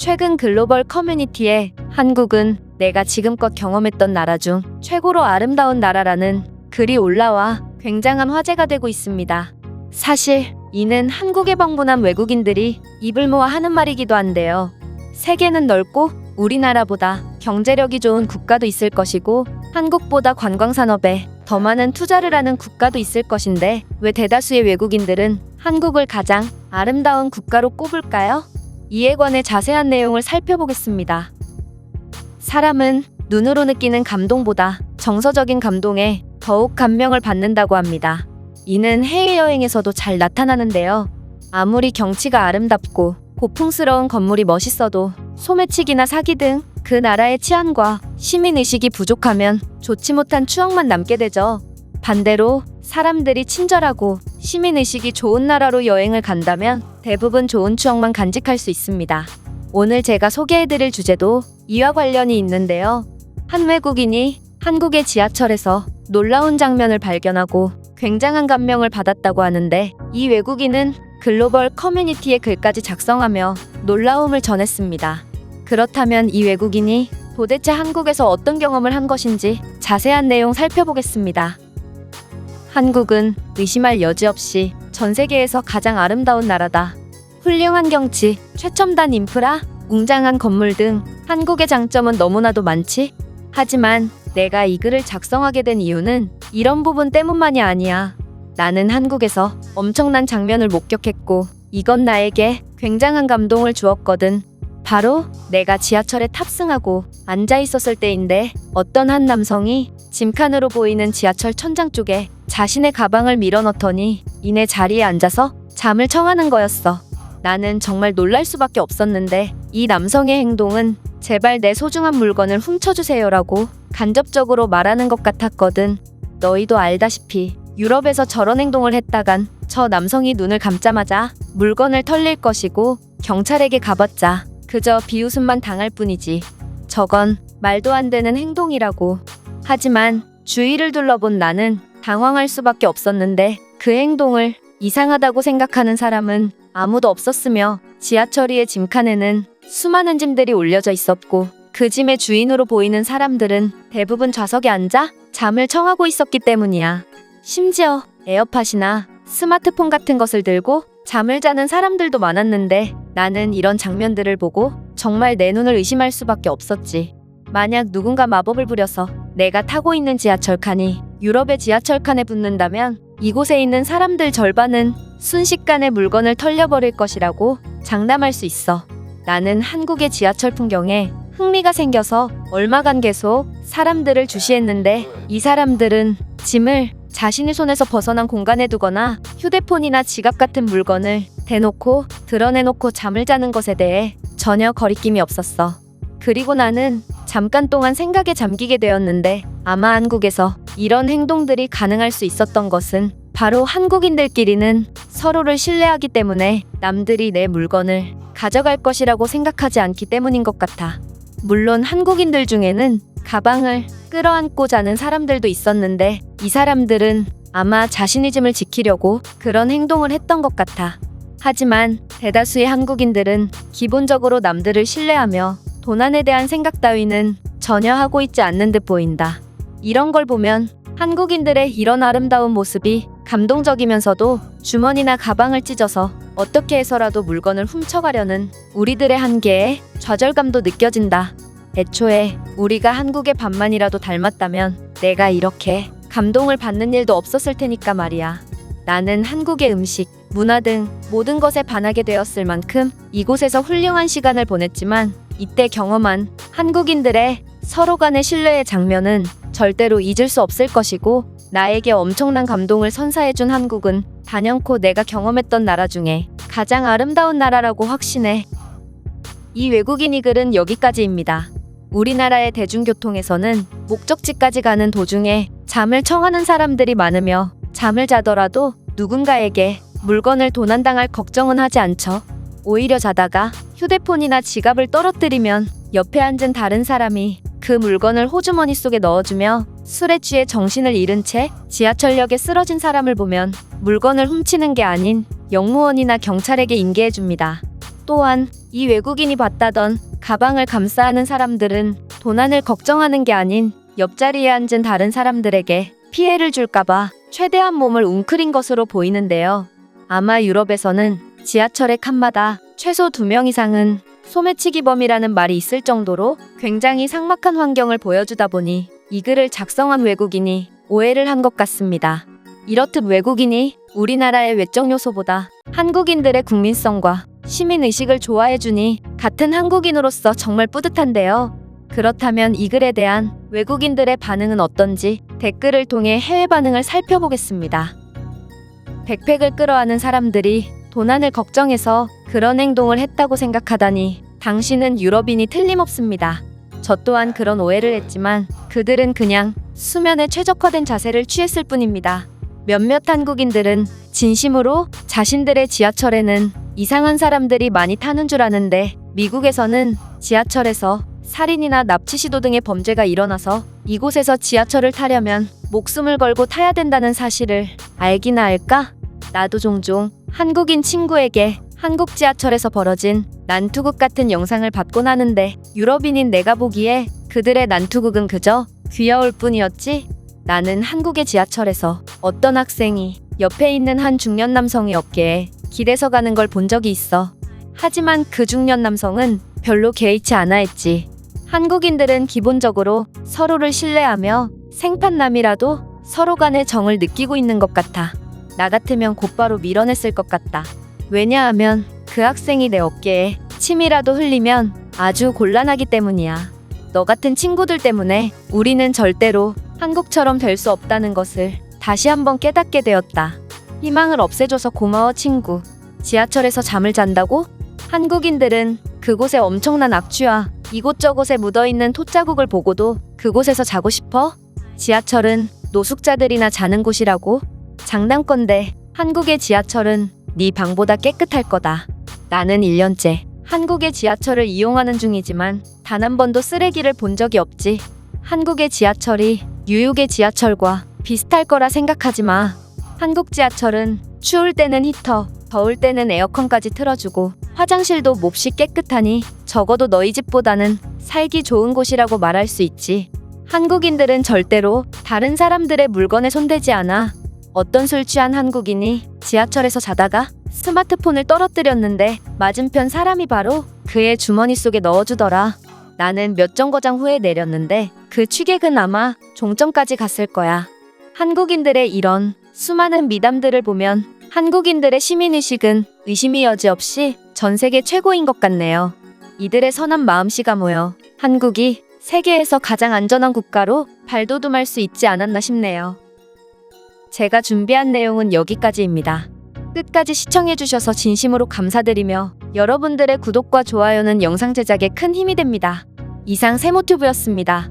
최근 글로벌 커뮤니티에 한국은 내가 지금껏 경험했던 나라 중 최고로 아름다운 나라라는 글이 올라와 굉장한 화제가 되고 있습니다. 사실 이는 한국에 방문한 외국인들이 입을 모아 하는 말이기도 한데요. 세계는 넓고 우리나라보다 경제력이 좋은 국가도 있을 것이고 한국보다 관광산업에 더 많은 투자를 하는 국가도 있을 것인데 왜 대다수의 외국인들은 한국을 가장 아름다운 국가로 꼽을까요? 이에 관해 자세한 내용을 살펴보겠습니다. 사람은 눈으로 느끼는 감동보다 정서적인 감동에 더욱 감명을 받는다고 합니다. 이는 해외여행에서도 잘 나타나는데요. 아무리 경치가 아름답고 고풍스러운 건물이 멋있어도 소매치기나 사기 등 그 나라의 치안과 시민의식이 부족하면 좋지 못한 추억만 남게 되죠. 반대로 사람들이 친절하고 시민의식이 좋은 나라로 여행을 간다면 대부분 좋은 추억만 간직할 수 있습니다. 오늘 제가 소개해드릴 주제도 이와 관련이 있는데요. 한 외국인이 한국의 지하철에서 놀라운 장면을 발견하고 굉장한 감명을 받았다고 하는데 이 외국인은 글로벌 커뮤니티에 글까지 작성하며 놀라움을 전했습니다. 그렇다면 이 외국인이 도대체 한국에서 어떤 경험을 한 것인지 자세한 내용 살펴보겠습니다. 한국은 의심할 여지 없이 전 세계에서 가장 아름다운 나라다. 훌륭한 경치, 최첨단 인프라, 웅장한 건물 등 한국의 장점은 너무나도 많지? 하지만 내가 이 글을 작성하게 된 이유는 이런 부분 때문만이 아니야. 나는 한국에서 엄청난 장면을 목격했고 이건 나에게 굉장한 감동을 주었거든. 바로 내가 지하철에 탑승하고 앉아 있었을 때인데 어떤 한 남성이 짐칸으로 보이는 지하철 천장 쪽에 자신의 가방을 밀어넣더니 이내 자리에 앉아서 잠을 청하는 거였어. 나는 정말 놀랄 수밖에 없었는데 이 남성의 행동은 제발 내 소중한 물건을 훔쳐주세요라고 간접적으로 말하는 것 같았거든. 너희도 알다시피 유럽에서 저런 행동을 했다간 저 남성이 눈을 감자마자 물건을 털릴 것이고 경찰에게 가봤자 그저 비웃음만 당할 뿐이지. 저건 말도 안 되는 행동이라고. 하지만 주위를 둘러본 나는 당황할 수밖에 없었는데 그 행동을 이상하다고 생각하는 사람은 아무도 없었으며 지하철 위의 짐칸에는 수많은 짐들이 올려져 있었고 그 짐의 주인으로 보이는 사람들은 대부분 좌석에 앉아 잠을 청하고 있었기 때문이야. 심지어 에어팟이나 스마트폰 같은 것을 들고 잠을 자는 사람들도 많았는데 나는 이런 장면들을 보고 정말 내 눈을 의심할 수밖에 없었지. 만약 누군가 마법을 부려서 내가 타고 있는 지하철 칸이 유럽의 지하철 칸에 붙는다면 이곳에 있는 사람들 절반은 순식간에 물건을 털려버릴 것이라고 장담할 수 있어. 나는 한국의 지하철 풍경에 흥미가 생겨서 얼마간 계속 사람들을 주시했는데 이 사람들은 짐을 자신의 손에서 벗어난 공간에 두거나 휴대폰이나 지갑 같은 물건을 대놓고 드러내놓고 잠을 자는 것에 대해 전혀 거리낌이 없었어. 그리고 나는 잠깐 동안 생각에 잠기게 되었는데 아마 한국에서 이런 행동들이 가능할 수 있었던 것은 바로 한국인들끼리는 서로를 신뢰하기 때문에 남들이 내 물건을 가져갈 것이라고 생각하지 않기 때문인 것 같아. 물론 한국인들 중에는 가방을 끌어안고 자는 사람들도 있었는데 이 사람들은 아마 자신의 짐을 지키려고 그런 행동을 했던 것 같아. 하지만 대다수의 한국인들은 기본적으로 남들을 신뢰하며 도난에 대한 생각 따위는 전혀 하고 있지 않는 듯 보인다. 이런 걸 보면 한국인들의 이런 아름다운 모습이 감동적이면서도 주머니나 가방을 찢어서 어떻게 해서라도 물건을 훔쳐가려는 우리들의 한계에 좌절감도 느껴진다. 애초에 우리가 한국의 반만이라도 닮았다면 내가 이렇게 감동을 받는 일도 없었을 테니까 말이야. 나는 한국의 음식, 문화 등 모든 것에 반하게 되었을 만큼 이곳에서 훌륭한 시간을 보냈지만 이때 경험한 한국인들의 서로 간의 신뢰의 장면은 절대로 잊을 수 없을 것이고 나에게 엄청난 감동을 선사해준 한국은 단연코 내가 경험했던 나라 중에 가장 아름다운 나라라고 확신해. 이 외국인이 글은 여기까지입니다. 우리나라의 대중교통에서는 목적지까지 가는 도중에 잠을 청하는 사람들이 많으며 잠을 자더라도 누군가에게 물건을 도난당할 걱정은 하지 않죠. 오히려 자다가 휴대폰이나 지갑을 떨어뜨리면 옆에 앉은 다른 사람이 그 물건을 호주머니 속에 넣어주며 술에 취해 정신을 잃은 채 지하철역에 쓰러진 사람을 보면 물건을 훔치는 게 아닌 역무원이나 경찰에게 인계해줍니다. 또한 이 외국인이 봤다던 가방을 감싸하는 사람들은 도난을 걱정하는 게 아닌 옆자리에 앉은 다른 사람들에게 피해를 줄까봐 최대한 몸을 웅크린 것으로 보이는데요. 아마 유럽에서는 지하철의 칸마다 최소 2명 이상은 소매치기범이라는 말이 있을 정도로 굉장히 삭막한 환경을 보여주다 보니 이 글을 작성한 외국인이 오해를 한 것 같습니다. 이렇듯 외국인이 우리나라의 외적 요소보다 한국인들의 국민성과 시민의식을 좋아해주니 같은 한국인으로서 정말 뿌듯한데요. 그렇다면 이 글에 대한 외국인들의 반응은 어떤지 댓글을 통해 해외 반응을 살펴보겠습니다. 백팩을 끌어안은 사람들이 도난을 걱정해서 그런 행동을 했다고 생각하다니 당신은 유럽인이 틀림없습니다. 저 또한 그런 오해를 했지만 그들은 그냥 수면에 최적화된 자세를 취했을 뿐입니다. 몇몇 한국인들은 진심으로 자신들의 지하철에는 이상한 사람들이 많이 타는 줄 아는데 미국에서는 지하철에서 살인이나 납치 시도 등의 범죄가 일어나서 이곳에서 지하철을 타려면 목숨을 걸고 타야 된다는 사실을 알기나 할까? 나도 종종 한국인 친구에게 한국 지하철에서 벌어진 난투극 같은 영상을 받곤 하는데 유럽인인 내가 보기에 그들의 난투극은 그저 귀여울 뿐이었지? 나는 한국의 지하철에서 어떤 학생이 옆에 있는 한 중년 남성의 어깨에 기대서 가는 걸 본 적이 있어. 하지만 그 중년 남성은 별로 개의치 않아 했지. 한국인들은 기본적으로 서로를 신뢰하며 생판남이라도 서로 간의 정을 느끼고 있는 것 같아. 나 같으면 곧바로 밀어냈을 것 같다. 왜냐하면 그 학생이 내 어깨에 침이라도 흘리면 아주 곤란하기 때문이야. 너 같은 친구들 때문에 우리는 절대로 한국처럼 될 수 없다는 것을 다시 한번 깨닫게 되었다. 희망을 없애줘서 고마워 친구. 지하철에서 잠을 잔다고? 한국인들은 그곳에 엄청난 악취와 이곳저곳에 묻어있는 톳자국을 보고도 그곳에서 자고 싶어? 지하철은 노숙자들이나 자는 곳이라고? 장난건데 한국의 지하철은 네 방보다 깨끗할 거다. 나는 1년째 한국의 지하철을 이용하는 중이지만 단 한 번도 쓰레기를 본 적이 없지. 한국의 지하철이 뉴욕의 지하철과 비슷할 거라 생각하지 마. 한국 지하철은 추울 때는 히터, 더울 때는 에어컨까지 틀어주고 화장실도 몹시 깨끗하니 적어도 너희 집보다는 살기 좋은 곳이라고 말할 수 있지. 한국인들은 절대로 다른 사람들의 물건에 손대지 않아. 어떤 술 취한 한국인이 지하철에서 자다가 스마트폰을 떨어뜨렸는데 맞은편 사람이 바로 그의 주머니 속에 넣어주더라. 나는 몇 정거장 후에 내렸는데 그 취객은 아마 종점까지 갔을 거야. 한국인들의 이런 수많은 미담들을 보면 한국인들의 시민의식은 의심이 여지없이 전 세계 최고인 것 같네요. 이들의 선한 마음씨가 모여 한국이 세계에서 가장 안전한 국가로 발돋움할 수 있지 않았나 싶네요. 제가 준비한 내용은 여기까지입니다. 끝까지 시청해주셔서 진심으로 감사드리며 여러분들의 구독과 좋아요는 영상 제작에 큰 힘이 됩니다. 이상 세모튜브였습니다.